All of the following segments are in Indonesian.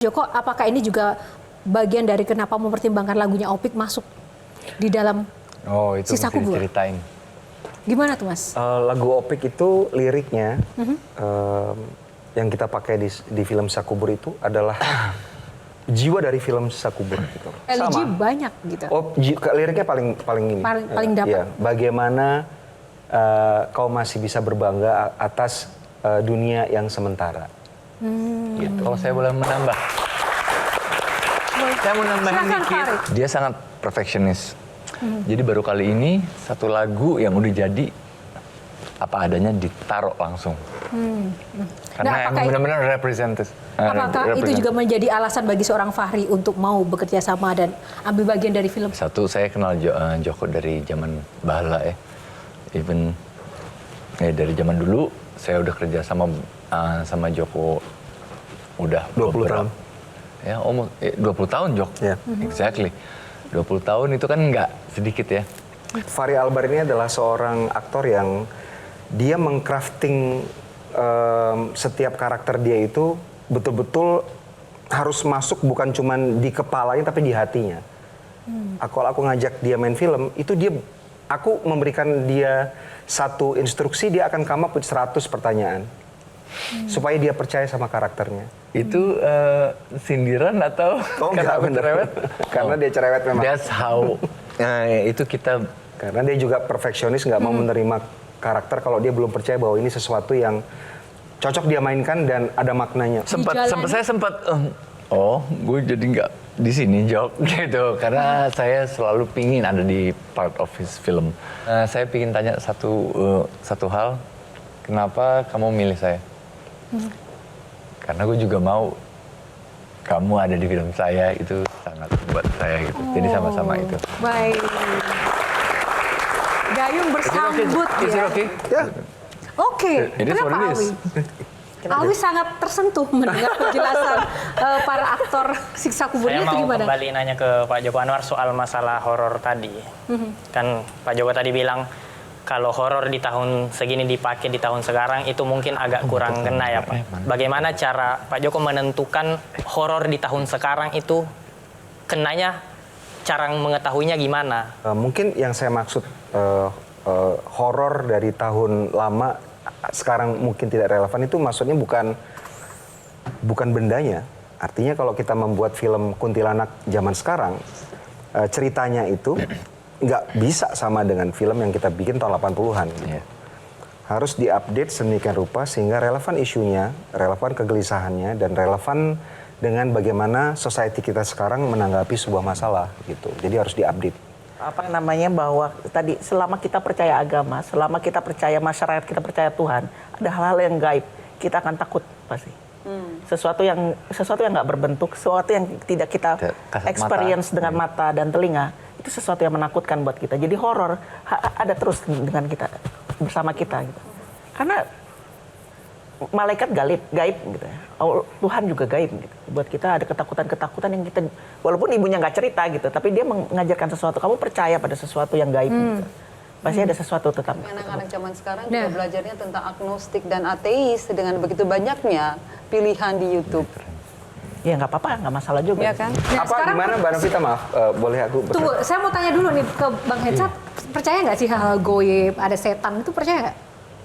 Joko, apakah ini juga bagian dari kenapa mempertimbangkan lagunya Opik masuk di dalam itu Sisa mesti Kubur? diceritain. Gimana tuh, Mas? Lagu Opik itu liriknya yang kita pakai di film Sisa Kubur itu adalah jiwa dari film Sisa Kubur gitu. Religi banyak gitu. Liriknya paling ini. Paling dapat. Ya, bagaimana kau masih bisa berbangga atas dunia yang sementara. Gitu. Kalau saya boleh menambah, saya mau nambahin dikit. Dia sangat perfeksionis. Jadi baru kali ini satu lagu yang udah jadi apa adanya ditaruh langsung. Karena yang benar-benar representatif. Apakah itu juga menjadi alasan bagi seorang Fahri untuk mau bekerja sama dan ambil bagian dari film? Satu, saya kenal Joko dari zaman Bahala ya. Even dari zaman dulu saya udah kerja sama Joko udah 20 tahun. Ya, 20 tahun Jok. Yeah. Exactly. 20 tahun itu kan nggak sedikit ya. Fahri Albar ini adalah seorang aktor yang dia mengcrafting setiap karakter dia itu betul-betul harus masuk bukan cuma di kepalanya tapi di hatinya. Kalau aku ngajak dia main film, itu aku memberikan dia satu instruksi, dia akan come up with 100 pertanyaan. Supaya dia percaya sama karakternya. Itu sindiran atau karena aku cerewet? Karena dia cerewet memang. That's how itu kita. Karena dia juga perfeksionis, nggak mau menerima karakter kalau dia belum percaya bahwa ini sesuatu yang cocok dia mainkan dan ada maknanya. Saya sempat gue jadi nggak di sini Jok gitu karena saya selalu pingin ada di part of his film. Saya pingin tanya satu hal, kenapa kamu milih saya? Karena gue juga mau kamu ada di film saya, itu sangat buat saya gitu. Jadi sama-sama itu. Baik. Gayung bersambut ya. Ya. Oke. Kenapa Alwi? Alwi sangat tersentuh mendengar penjelasan para aktor Siksa Kubur itu gimana? Saya mau kembali nanya ke Pak Joko Anwar soal masalah horor tadi. Kan Pak Joko tadi bilang kalau horor di tahun segini dipakai di tahun sekarang itu mungkin agak kurang kena ya Pak. Bagaimana cara Pak Joko menentukan horor di tahun sekarang itu kenanya, cara mengetahuinya gimana? Mungkin yang saya maksud horor dari tahun lama sekarang mungkin tidak relevan itu maksudnya bukan bendanya. Artinya kalau kita membuat film kuntilanak zaman sekarang, ceritanya itu nggak bisa sama dengan film yang kita bikin tahun 80-an. Gitu. Harus diupdate sedemikian rupa sehingga relevan isunya, relevan kegelisahannya, dan relevan dengan bagaimana society kita sekarang menanggapi sebuah masalah. Gitu. Jadi harus diupdate. Apa namanya bahwa tadi selama kita percaya agama, selama kita percaya masyarakat, kita percaya Tuhan, ada hal-hal yang gaib, kita akan takut pasti. Sesuatu yang nggak berbentuk, sesuatu yang tidak kita experience dengan mata dan telinga, itu sesuatu yang menakutkan buat kita. Jadi horor ada terus dengan kita, bersama kita gitu. Karena malaikat gaib gitu ya. Tuhan juga gaib gitu. Buat kita ada ketakutan-ketakutan yang kita, walaupun ibunya nggak cerita gitu, tapi dia mengajarkan sesuatu. Kamu percaya pada sesuatu yang gaib gitu. Pasti ada sesuatu tetap. Anak-anak zaman sekarang juga belajarnya tentang agnostik dan ateis dengan begitu banyaknya pilihan di YouTube. Ya nggak apa-apa, nggak masalah juga. Iya kan? Nah, Apa gimana Mbak Novita, maaf, boleh aku bertanya? Tunggu, saya mau tanya dulu nih ke Bang Hensat, percaya nggak sih hal-hal goib, ada setan, itu percaya nggak?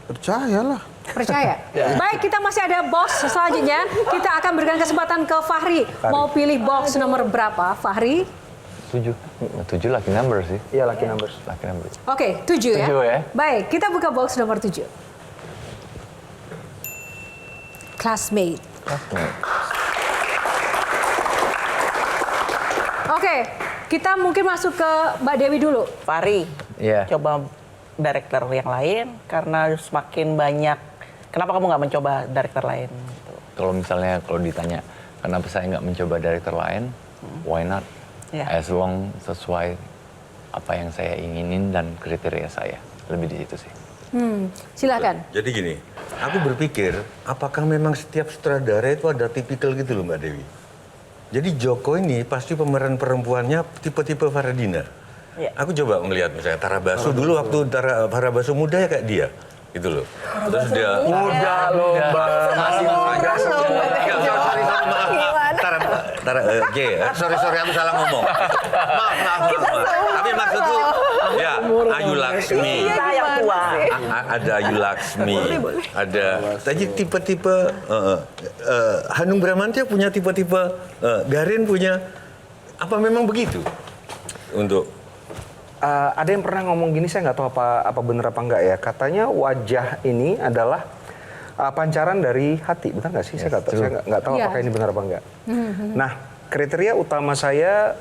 Percayalah. Percaya? Baik, kita masih ada box selanjutnya. Kita akan berikan kesempatan ke Fahri. Mau pilih box nomor berapa, Fahri? 7 lucky number sih. Iya, lucky numbers. Lucky number. Oke, 7 ya? 7 ya. Baik, kita buka box nomor 7. Classmate. Oke, kita mungkin masuk ke Mbak Dewi dulu. Fahri, Iya. coba director yang lain karena semakin banyak. Kenapa kamu nggak mencoba director lain? Gitu. Kalau ditanya kenapa saya nggak mencoba director lain, why not? Ya. As long sesuai apa yang saya inginin dan kriteria saya, lebih di situ sih. Silakan. Jadi gini, aku berpikir apakah memang setiap sutradara itu ada tipikal gitu loh Mbak Dewi. Jadi Joko ini pasti pemeran perempuannya tipe-tipe Faradina. Ya. Aku coba ngelihat misalnya Tara Basro dulu waktu Tara Basro muda ya kayak dia. Gitu loh. Terus dia Muda loh, Mbak. masih muda. sorry aku salah ngomong. Maaf. Tapi maksudku ya Ayu Laksmi. Kita yang tua. Ada Ayu Laksmi. Ada tadi tipe-tipe Hanung Bramantya punya tipe-tipe, Garin punya, apa memang begitu? Untuk Ada yang pernah ngomong gini, saya nggak tahu apa bener apa enggak ya. Katanya wajah ini adalah pancaran dari hati, benar nggak sih? Saya nggak tahu apakah ini benar apa enggak. Nah, kriteria utama saya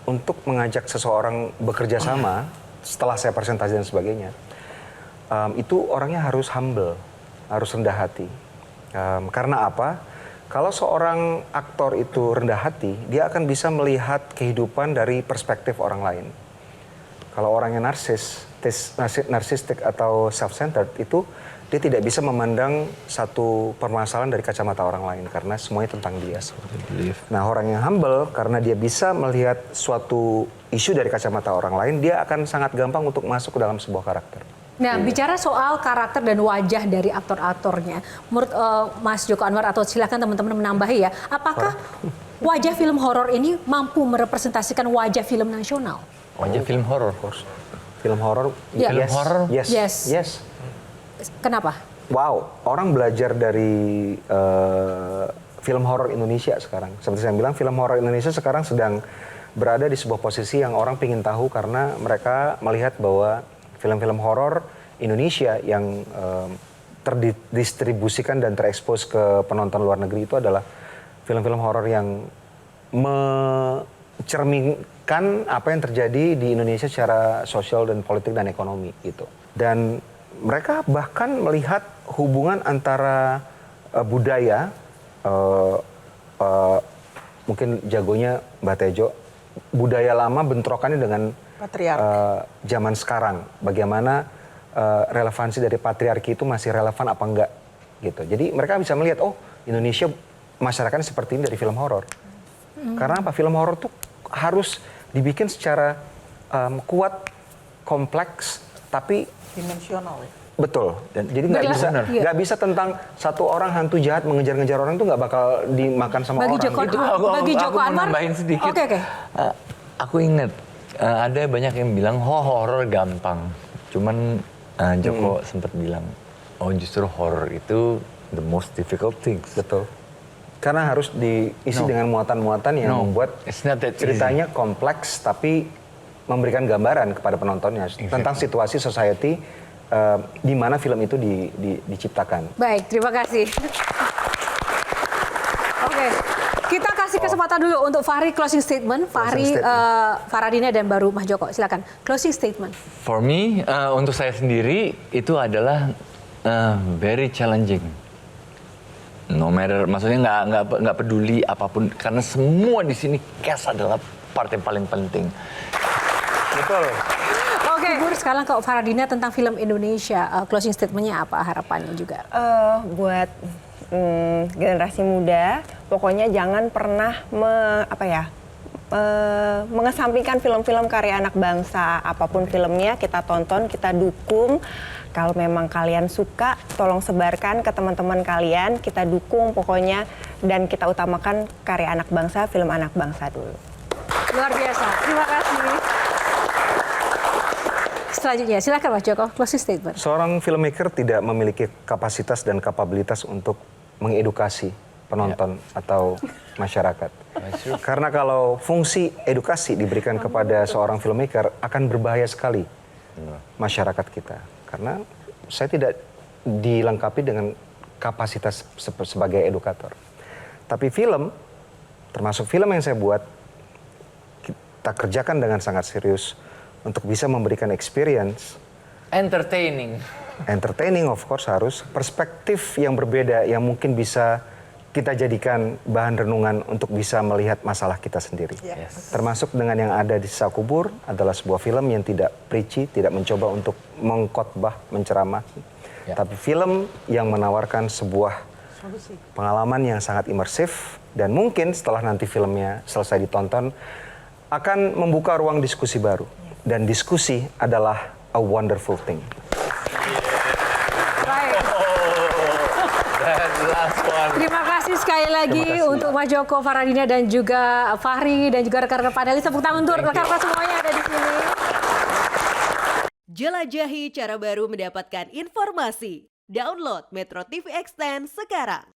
untuk mengajak seseorang bekerja sama setelah saya presentasi dan sebagainya, itu orangnya harus humble, harus rendah hati. Karena apa? Kalau seorang aktor itu rendah hati, dia akan bisa melihat kehidupan dari perspektif orang lain. Kalau orangnya narsistik atau self-centered itu, dia tidak bisa memandang satu permasalahan dari kacamata orang lain karena semuanya tentang dia. Nah, orang yang humble karena dia bisa melihat suatu isu dari kacamata orang lain, dia akan sangat gampang untuk masuk ke dalam sebuah karakter. Nah, bicara soal karakter dan wajah dari aktor-aktornya, menurut Mas Joko Anwar, atau silakan teman-teman menambahi ya, apakah wajah film horor ini mampu merepresentasikan wajah film nasional? Wajah film horor. Film horor, Ya. Film horor? Yes. Kenapa? Wow, orang belajar dari film horor Indonesia sekarang. Seperti saya bilang, film horor Indonesia sekarang sedang berada di sebuah posisi yang orang ingin tahu karena mereka melihat bahwa film-film horor Indonesia yang terdistribusikan dan terekspos ke penonton luar negeri itu adalah film-film horor yang mencerminkan apa yang terjadi di Indonesia secara sosial dan politik dan ekonomi gitu. Dan mereka bahkan melihat hubungan antara budaya, mungkin jagonya Mbak Tejo, budaya lama bentrokannya dengan zaman sekarang. Bagaimana relevansi dari patriarki itu masih relevan apa enggak gitu. Jadi mereka bisa melihat, oh Indonesia masyarakatnya seperti ini dari film horor. Karena apa? Film horor tuh harus dibikin secara kuat, kompleks, tapi Dimensional ya. betul. Dan jadi nggak bisa tentang satu orang hantu jahat mengejar-ngejar orang itu nggak bakal dimakan sama Bagi orang. Joko, Gitu. bagi Joko mau Anwar. nambahin sedikit. Oke. Aku ingat ada banyak yang bilang horor gampang. Cuman Joko sempat bilang, oh justru horor itu the most difficult things. Betul. Karena harus diisi dengan muatan-muatan yang membuat it's not that ceritanya kompleks tapi memberikan gambaran kepada penontonnya tentang situasi society di mana film itu diciptakan. Baik, terima kasih. Oke, kita kasih kesempatan dulu untuk Fahri closing statement. Fahri, Faradina dan baru Mas Joko, silakan closing statement. For me, untuk saya sendiri itu adalah very challenging. No matter, maksudnya nggak peduli apapun, karena semua di sini cast adalah part yang paling penting. Betul. Oke, sekarang ke Faradina tentang film Indonesia, closing statementnya apa, harapannya juga? Buat generasi muda, pokoknya jangan pernah mengesampingkan film-film karya anak bangsa. Apapun filmnya kita tonton, kita dukung. Kalau memang kalian suka, tolong sebarkan ke teman-teman kalian. Kita dukung pokoknya, dan kita utamakan karya anak bangsa, film anak bangsa dulu. Luar biasa, terima kasih. Selanjutnya, silakan Mas Joko, closing statement. Seorang filmmaker tidak memiliki kapasitas dan kapabilitas untuk mengedukasi penonton atau masyarakat. Karena kalau fungsi edukasi diberikan kepada seorang filmmaker akan berbahaya sekali masyarakat kita. Karena saya tidak dilengkapi dengan kapasitas sebagai edukator. Tapi film, termasuk film yang saya buat, kita kerjakan dengan sangat serius untuk bisa memberikan experience. Entertaining. Entertaining of course harus. Perspektif yang berbeda yang mungkin bisa kita jadikan bahan renungan untuk bisa melihat masalah kita sendiri. Yes. Termasuk dengan yang ada di Sisa Kubur adalah sebuah film yang tidak preachy, tidak mencoba untuk mengkhotbah, menceramah. Tapi film yang menawarkan sebuah pengalaman yang sangat imersif dan mungkin setelah nanti filmnya selesai ditonton akan membuka ruang diskusi baru. Dan diskusi adalah a wonderful thing. Baik. That last one. Terima kasih kasih sekali lagi untuk Mas Joko, Faradina, dan juga Fahri, dan juga rekan-rekan panelis. Tepuk tangan untuk rekan-rekan semuanya ada di sini. Jelajahi cara baru mendapatkan informasi. Download Metro TV Extend sekarang.